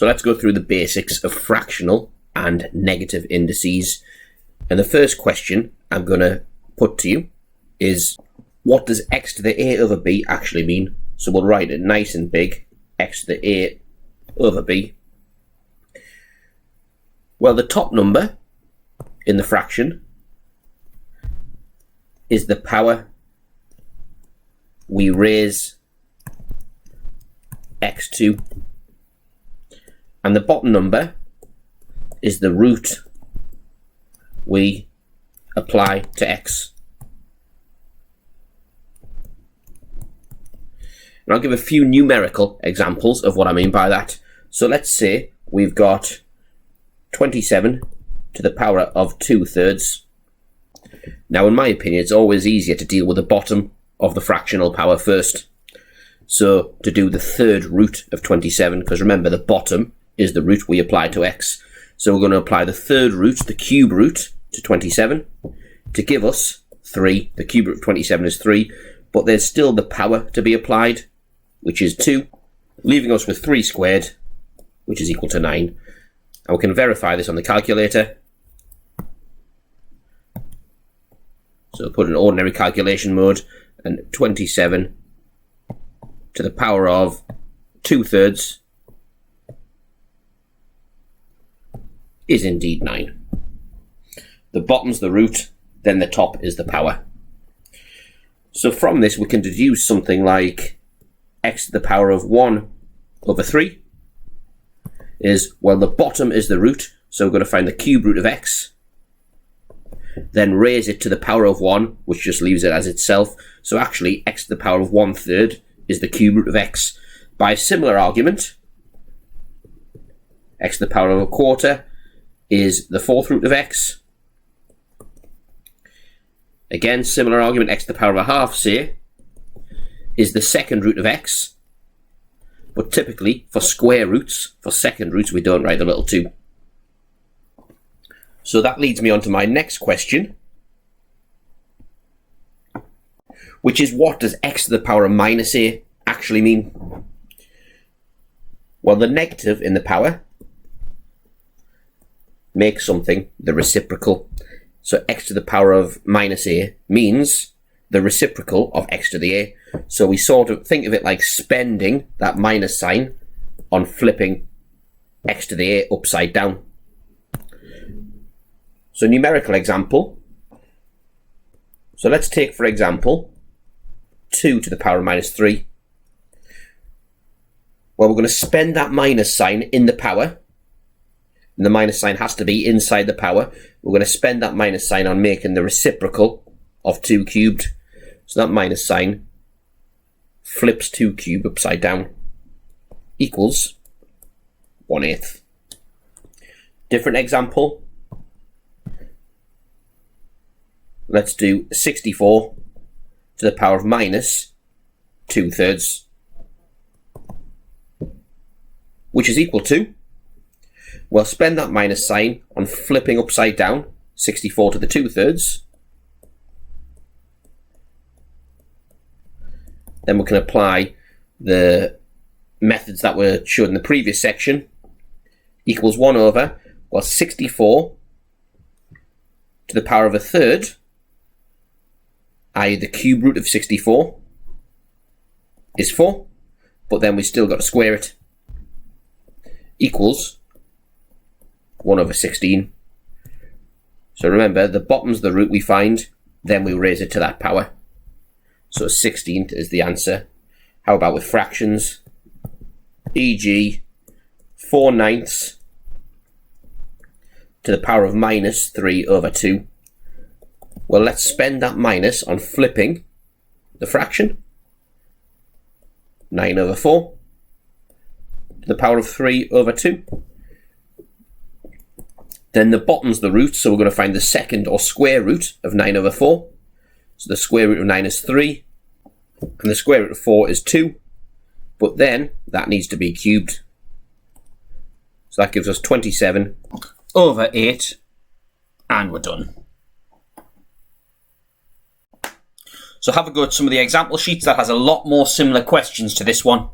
So let's go through the basics of fractional and negative indices. And the first question I'm going to put to you is, what does x to the a over b actually mean? So we'll write it nice and big, x to the a over b. Well, the top number in the fraction is the power we raise x to, and the bottom number is the root we apply to x. And I'll give a few numerical examples of what I mean by that. So let's say we've got 27 to the power of 2/3. Now, in my opinion, it's always easier to deal with the bottom of the fractional power first. So to do the third root of 27, because remember the bottom is the root we apply to x. So we're going to apply the third root, the cube root, to 27 to give us 3. The cube root of 27 is 3, but there's still the power to be applied, which is 2, leaving us with 3 squared, which is equal to 9. And we can verify this on the calculator. So put in ordinary calculation mode, and 27 to the power of 2/3 is indeed 9. The bottom's the root, then the top is the power. So from this we can deduce something like x to the power of 1/3 is, well, the bottom is the root, so we're going to find the cube root of x, then raise it to the power of 1, which just leaves it as itself. So actually x to the power of 1/3 is the cube root of x. By a similar argument, x to the power of 1/4 is the 4th root of x. Again, similar argument, x to the power of 1/2, say, is the 2nd root of x. But typically, for square roots, for second roots, we don't write the little 2. So that leads me on to my next question, which is, what does x to the power of minus a actually mean? Well, the negative in the power makes something the reciprocal. So x to the power of minus a means the reciprocal of x to the a. So we sort of think of it like spending that minus sign on flipping x to the a upside down. So numerical example. So let's take, for example, 2 to the power of minus 3. Well, we're going to spend that minus sign in the power. And the minus sign has to be inside the power. We're going to spend that minus sign on making the reciprocal of 2 cubed. So that minus sign flips 2 cubed upside down, equals 1/8. Different example. Let's do 64 to the power of minus 2/3, which is equal to, well, spend that minus sign on flipping upside down 64 to the 2/3. Then we can apply the methods that were shown in the previous section. Equals 1 over, well, 64 to the power of 1/3, i.e. the cube root of 64 is 4, but then we still got to square it, equals 1 over 16. So remember, the bottom's the root we find, then we raise it to that power. So 16th is the answer. How about with fractions? E.g. 4/9 to the power of minus 3/2. Well, let's spend that minus on flipping the fraction. 9/4 to the power of 3/2. Then the bottom's the root, so we're going to find the second or square root of 9/4. So the square root of 9 is 3, and the square root of 4 is 2, but then that needs to be cubed. So that gives us 27 over 8, and we're done. So have a go at some of the example sheets. That has a lot more similar questions to this one.